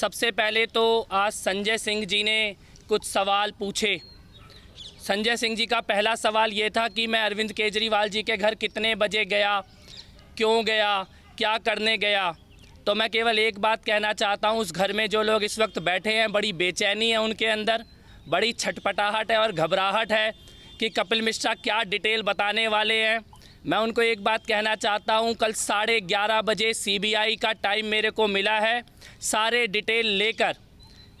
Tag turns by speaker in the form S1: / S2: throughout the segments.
S1: सबसे पहले तो आज संजय सिंह जी ने कुछ सवाल पूछे। संजय सिंह जी का पहला सवाल ये था कि मैं अरविंद केजरीवाल जी के घर कितने बजे गया, क्यों गया, क्या करने गया। तो मैं केवल एक बात कहना चाहता हूँ, उस घर में जो लोग इस वक्त बैठे हैं, बड़ी बेचैनी है उनके अंदर, बड़ी छटपटाहट है और घबराहट है कि कपिल मिश्रा क्या डिटेल बताने वाले हैं। मैं उनको एक बात कहना चाहता हूं, कल 11:30 बजे सीबीआई का टाइम मेरे को मिला है। सारे डिटेल लेकर,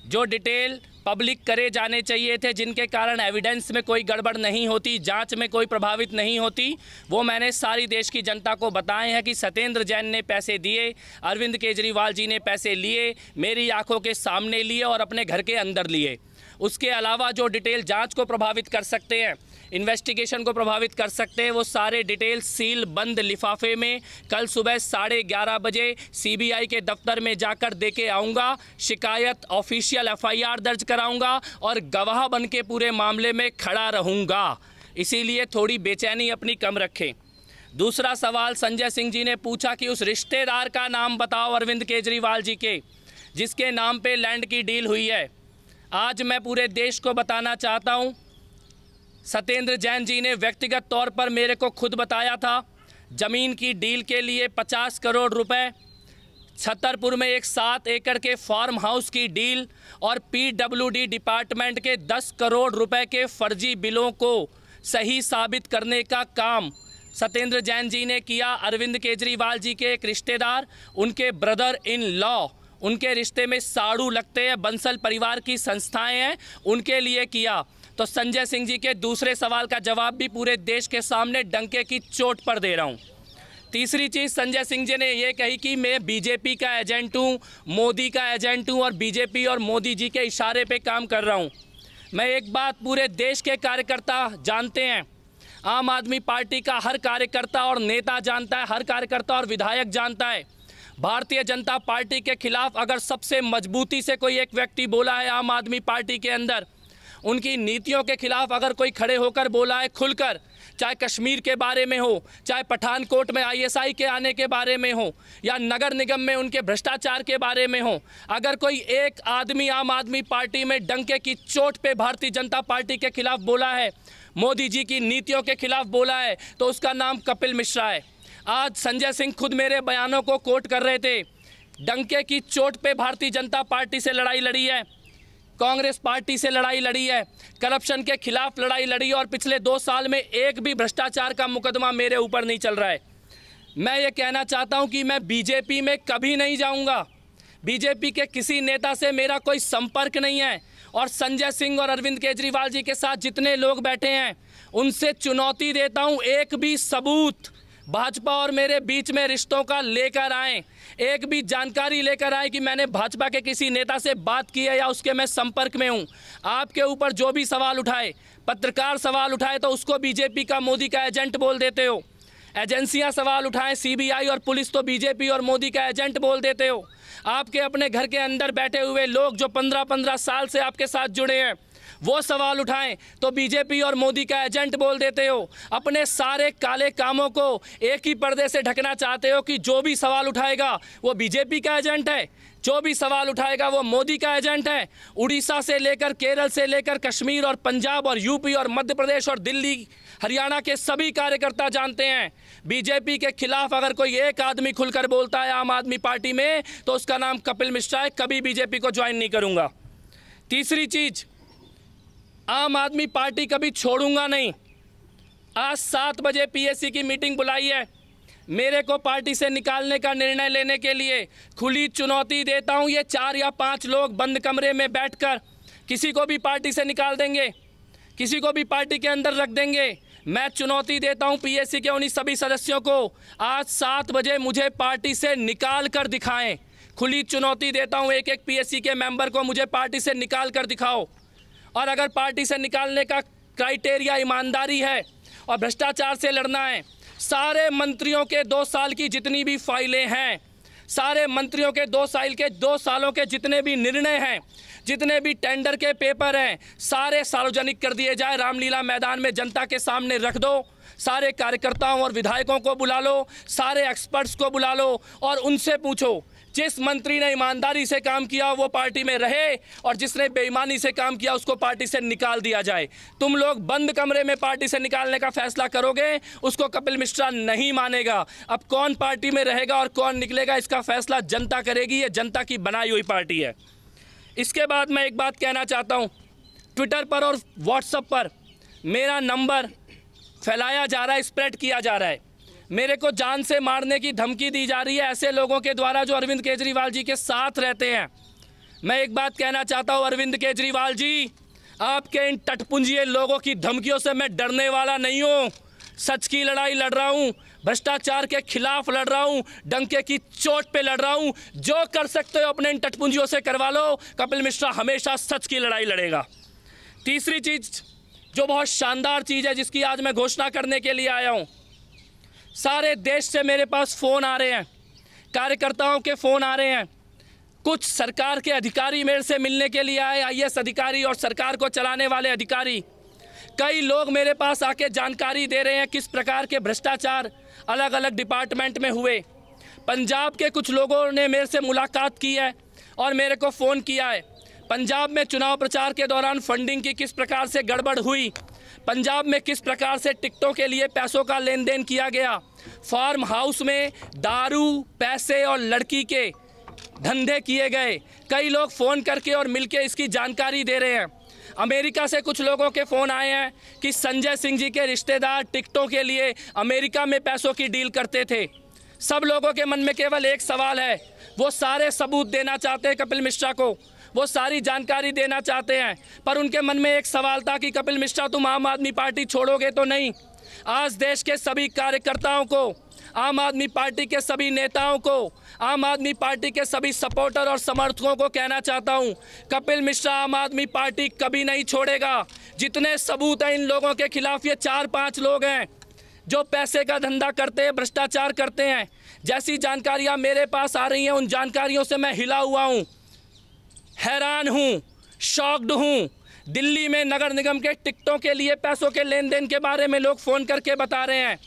S1: जो डिटेल पब्लिक करे जाने चाहिए थे, जिनके कारण एविडेंस में कोई गड़बड़ नहीं होती, जांच में कोई प्रभावित नहीं होती, वो मैंने सारी देश की जनता को बताए हैं कि सत्येंद्र जैन ने पैसे दिए, अरविंद केजरीवाल जी ने पैसे लिए, मेरी आंखों के सामने लिए और अपने घर के अंदर लिए। उसके अलावा जो डिटेल जांच को प्रभावित कर सकते हैं, इन्वेस्टिगेशन को प्रभावित कर सकते हैं, वो सारे डिटेल सील बंद लिफाफे में कल सुबह 11:30 बजे सीबीआई के दफ्तर में जाकर दे के आऊँगा। शिकायत ऑफिशियल एफआईआर दर्ज कराऊंगा और गवाह बन के पूरे मामले में खड़ा रहूँगा। इसीलिए थोड़ी बेचैनी अपनी कम रखें। दूसरा सवाल संजय सिंह जी ने पूछा कि उस रिश्तेदार का नाम बताओ अरविंद केजरीवाल जी के, जिसके नाम पे लैंड की डील हुई है। आज मैं पूरे देश को बताना चाहता हूँ, सत्येंद्र जैन जी ने व्यक्तिगत तौर पर मेरे को खुद बताया था, ज़मीन की डील के लिए 50 करोड़ रुपए, छतरपुर में एक 7 एकड़ के फार्म हाउस की डील और पीडब्ल्यूडी डिपार्टमेंट के 10 करोड़ रुपए के फर्जी बिलों को सही साबित करने का काम सत्येंद्र जैन जी ने किया। अरविंद केजरीवाल जी के एक रिश्तेदार, उनके ब्रदर इन लॉ, उनके रिश्ते में साड़ू लगते हैं, बंसल परिवार की संस्थाएं हैं, उनके लिए किया। तो संजय सिंह जी के दूसरे सवाल का जवाब भी पूरे देश के सामने डंके की चोट पर दे रहा हूं। तीसरी चीज़ संजय सिंह जी ने ये कही कि मैं बीजेपी का एजेंट हूं, मोदी का एजेंट हूं और बीजेपी और मोदी जी के इशारे पे काम कर रहा हूं। मैं एक बात पूरे देश के कार्यकर्ता जानते हैं, आम आदमी पार्टी का हर कार्यकर्ता और नेता जानता है, हर कार्यकर्ता और विधायक जानता है, भारतीय जनता पार्टी के खिलाफ अगर सबसे मजबूती से कोई एक व्यक्ति बोला है आम आदमी पार्टी के अंदर, उनकी नीतियों के खिलाफ अगर कोई खड़े होकर बोला है खुलकर, चाहे कश्मीर के बारे में हो, चाहे पठानकोट में आईएसआई के आने के बारे में हो, या नगर निगम में उनके भ्रष्टाचार के बारे में हो, अगर कोई एक आदमी आम आदमी पार्टी में डंके की चोट पे भारतीय जनता पार्टी के खिलाफ बोला है, मोदी जी की नीतियों के खिलाफ बोला है, तो उसका नाम कपिल मिश्रा है। आज संजय सिंह खुद मेरे बयानों को कोट कर रहे थे। डंके की चोट पे भारतीय जनता पार्टी से लड़ाई लड़ी है, कांग्रेस पार्टी से लड़ाई लड़ी है, करप्शन के खिलाफ लड़ाई लड़ी, और पिछले 2 साल में एक भी भ्रष्टाचार का मुकदमा मेरे ऊपर नहीं चल रहा है। मैं ये कहना चाहता हूं कि मैं बीजेपी में कभी नहीं जाऊंगा, बीजेपी के किसी नेता से मेरा कोई संपर्क नहीं है, और संजय सिंह और अरविंद केजरीवाल जी के साथ जितने लोग बैठे हैं उनसे चुनौती देता हूं, एक भी सबूत भाजपा और मेरे बीच में रिश्तों का लेकर आए, एक भी जानकारी लेकर आए कि मैंने भाजपा के किसी नेता से बात की है या उसके मैं संपर्क में हूं। आपके ऊपर जो भी सवाल उठाए, पत्रकार सवाल उठाए तो उसको बीजेपी का मोदी का एजेंट बोल देते हो, एजेंसियां सवाल उठाएं सीबीआई और पुलिस तो बीजेपी और मोदी का एजेंट बोल देते हो। आपके अपने घर के अंदर बैठे हुए लोग जो 15-15 साल से आपके साथ जुड़े हैं, वो सवाल उठाएं तो बीजेपी और मोदी का एजेंट बोल देते हो। अपने सारे काले कामों को एक ही पर्दे से ढकना चाहते हो कि जो भी सवाल उठाएगा वो बीजेपी का एजेंट है, जो भी सवाल उठाएगा वो मोदी का एजेंट है। उड़ीसा से लेकर केरल से लेकर कश्मीर और पंजाब और यूपी और मध्य प्रदेश और दिल्ली हरियाणा के सभी कार्यकर्ता जानते हैं, बीजेपी के खिलाफ अगर कोई एक आदमी खुलकर बोलता है आम आदमी पार्टी में तो उसका नाम कपिल मिश्रा है। कभी बीजेपी को ज्वाइन नहीं करूंगा। तीसरी चीज, आम आदमी पार्टी कभी छोड़ूंगा नहीं। आज 7 बजे पीएससी की मीटिंग बुलाई है, मेरे को पार्टी से निकालने का निर्णय लेने के लिए खुली चुनौती देता हूं। ये 4 या 5 लोग बंद कमरे में बैठकर किसी को भी पार्टी से निकाल देंगे, किसी को भी पार्टी के अंदर रख देंगे। मैं चुनौती देता हूं पीएससी के उन्हीं सभी सदस्यों को, आज 7 बजे मुझे पार्टी से निकाल कर दिखाएं। खुली चुनौती देता हूं, एक एक पीएससी के मेंबर को मुझे पार्टी से निकाल कर दिखाओ। और अगर पार्टी से निकालने का क्राइटेरिया ईमानदारी है और भ्रष्टाचार से लड़ना है, सारे मंत्रियों के 2 साल की जितनी भी फाइलें हैं, सारे मंत्रियों के 2 सालों के जितने भी निर्णय हैं, जितने भी टेंडर के पेपर हैं, सारे सार्वजनिक कर दिए जाए। रामलीला मैदान में जनता के सामने रख दो, सारे कार्यकर्ताओं और विधायकों को बुला लो, सारे एक्सपर्ट्स को बुला लो और उनसे पूछो जिस मंत्री ने ईमानदारी से काम किया वो पार्टी में रहे और जिसने बेईमानी से काम किया उसको पार्टी से निकाल दिया जाए। तुम लोग बंद कमरे में पार्टी से निकालने का फैसला करोगे, उसको कपिल मिश्रा नहीं मानेगा। अब कौन पार्टी में रहेगा और कौन निकलेगा इसका फैसला जनता करेगी। ये जनता की बनाई हुई पार्टी है। इसके बाद मैं एक बात कहना चाहता हूँ, ट्विटर पर और व्हाट्सएप पर मेरा नंबर फैलाया जा रहा है, स्प्रेड किया जा रहा है। मेरे को जान से मारने की धमकी दी जा रही है ऐसे लोगों के द्वारा जो अरविंद केजरीवाल जी के साथ रहते हैं। मैं एक बात कहना चाहता हूं, अरविंद केजरीवाल जी, आपके इन टटपुंजिए लोगों की धमकियों से मैं डरने वाला नहीं हूं। सच की लड़ाई लड़ रहा हूं, भ्रष्टाचार के खिलाफ लड़ रहा हूं, डंके की चोट पे लड़ रहा हूं। जो कर सकते हो अपने इन टटपुंजियों से करवा लो। कपिल मिश्रा हमेशा सच की लड़ाई लड़ेगा। तीसरी चीज़ जो बहुत शानदार चीज़ है, जिसकी आज मैं घोषणा करने के लिए आया हूं, सारे देश से मेरे पास फ़ोन आ रहे हैं, कार्यकर्ताओं के फ़ोन आ रहे हैं। कुछ सरकार के अधिकारी मेरे से मिलने के लिए आए, आईएएस अधिकारी और सरकार को चलाने वाले अधिकारी। कई लोग मेरे पास आके जानकारी दे रहे हैं किस प्रकार के भ्रष्टाचार अलग अलग डिपार्टमेंट में हुए। पंजाब के कुछ लोगों ने मेरे से मुलाकात की है और मेरे को फ़ोन किया है। पंजाब में चुनाव प्रचार के दौरान फंडिंग की किस प्रकार से गड़बड़ हुई, पंजाब में किस प्रकार से टिकटों के लिए पैसों का लेन देन किया गया, फार्म हाउस में दारू, पैसे और लड़की के धंधे किए गए। कई लोग फ़ोन करके और मिलके इसकी जानकारी दे रहे हैं। अमेरिका से कुछ लोगों के फ़ोन आए हैं कि संजय सिंह जी के रिश्तेदार टिकटों के लिए अमेरिका में पैसों की डील करते थे। सब लोगों के मन में केवल एक सवाल है, वो सारे सबूत देना चाहते हैं कपिल मिश्रा को, वो सारी जानकारी देना चाहते हैं, पर उनके मन में एक सवाल था कि कपिल मिश्रा तुम आम आदमी पार्टी छोड़ोगे तो नहीं। आज देश के सभी कार्यकर्ताओं को, आम आदमी पार्टी के सभी नेताओं को, आम आदमी पार्टी के सभी सपोर्टर और समर्थकों को कहना चाहता हूं, कपिल मिश्रा आम आदमी पार्टी कभी नहीं छोड़ेगा। जितने सबूत हैं इन लोगों के खिलाफ, ये 4-5 लोग हैं जो पैसे का धंधा करते हैं, भ्रष्टाचार करते हैं। जैसी जानकारियां मेरे पास आ रही हैं उन जानकारियों से मैं हिला हुआ हूं, हैरान हूं, शॉक्ड हूं। दिल्ली में नगर निगम के टिकटों के लिए पैसों के लेन देन के बारे में लोग फ़ोन करके बता रहे हैं।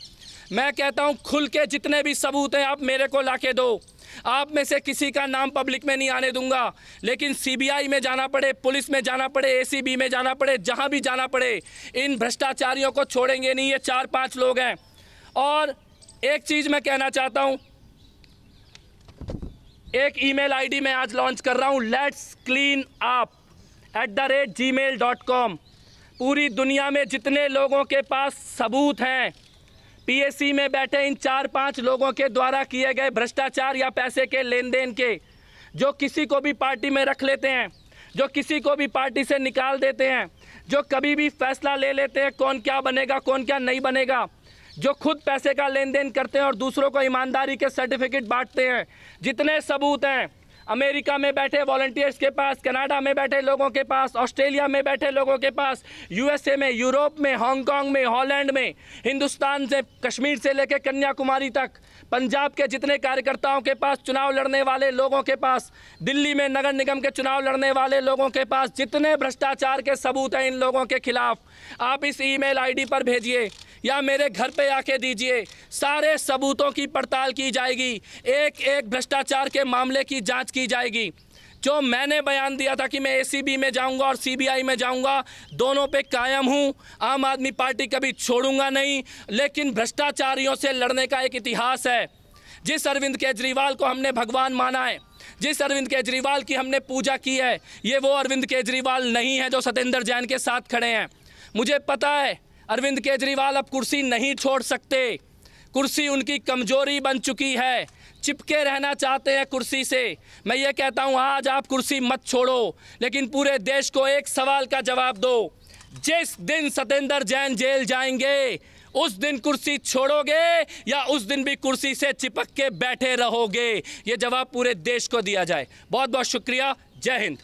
S1: मैं कहता हूं खुल के जितने भी सबूत हैं आप मेरे को लाके दो। आप में से किसी का नाम पब्लिक में नहीं आने दूंगा, लेकिन सीबीआई में जाना पड़े, पुलिस में जाना पड़े, एसीबी में जाना पड़े, जहां भी जाना पड़े, इन भ्रष्टाचारियों को छोड़ेंगे नहीं। ये 4-5 लोग हैं। और एक चीज़ मैं कहना चाहता हूं, एक ईमेल आईडी मैं आज लॉन्च कर रहा हूं, letscleanup@gmail.com। पूरी दुनिया में जितने लोगों के पास सबूत हैं, पीएसी में बैठे इन 4-5 लोगों के द्वारा किए गए भ्रष्टाचार या पैसे के लेन देन के, जो किसी को भी पार्टी में रख लेते हैं, जो किसी को भी पार्टी से निकाल देते हैं, जो कभी भी फैसला ले लेते हैं कौन क्या बनेगा कौन क्या नहीं बनेगा, जो खुद पैसे का लेन देन करते हैं और दूसरों को ईमानदारी के सर्टिफिकेट बांटते हैं। जितने सबूत हैं अमेरिका में बैठे वॉलंटियर्स के पास, कनाडा में बैठे लोगों के पास, ऑस्ट्रेलिया में बैठे लोगों के पास, यूएसए में, यूरोप में, हांगकांग में, हॉलैंड में, हिंदुस्तान से कश्मीर से लेकर कन्याकुमारी तक, पंजाब के जितने कार्यकर्ताओं के पास, चुनाव लड़ने वाले लोगों के पास, दिल्ली में नगर निगम के चुनाव लड़ने वाले लोगों के पास, जितने भ्रष्टाचार के सबूत हैं इन लोगों के खिलाफ, आप इस ईमेल आईडी पर भेजिए या मेरे घर पे आके दीजिए। सारे सबूतों की पड़ताल की जाएगी, एक एक भ्रष्टाचार के मामले की जांच की जाएगी। जो मैंने बयान दिया था कि मैं एसीबी में जाऊंगा और सीबीआई में जाऊंगा, दोनों पे कायम हूं। आम आदमी पार्टी कभी छोड़ूंगा नहीं, लेकिन भ्रष्टाचारियों से लड़ने का एक इतिहास है। जिस अरविंद केजरीवाल को हमने भगवान माना है, जिस अरविंद केजरीवाल की हमने पूजा की है, ये वो अरविंद केजरीवाल नहीं है जो सत्येंद्र जैन के साथ खड़े हैं। मुझे पता है अरविंद केजरीवाल अब कुर्सी नहीं छोड़ सकते, कुर्सी उनकी कमजोरी बन चुकी है, चिपके रहना चाहते हैं कुर्सी से। मैं ये कहता हूं आज आप कुर्सी मत छोड़ो, लेकिन पूरे देश को एक सवाल का जवाब दो, जिस दिन सत्येंद्र जैन जेल जाएंगे उस दिन कुर्सी छोड़ोगे या उस दिन भी कुर्सी से चिपक के बैठे रहोगे? ये जवाब पूरे देश को दिया जाए। बहुत बहुत शुक्रिया। जय हिंद।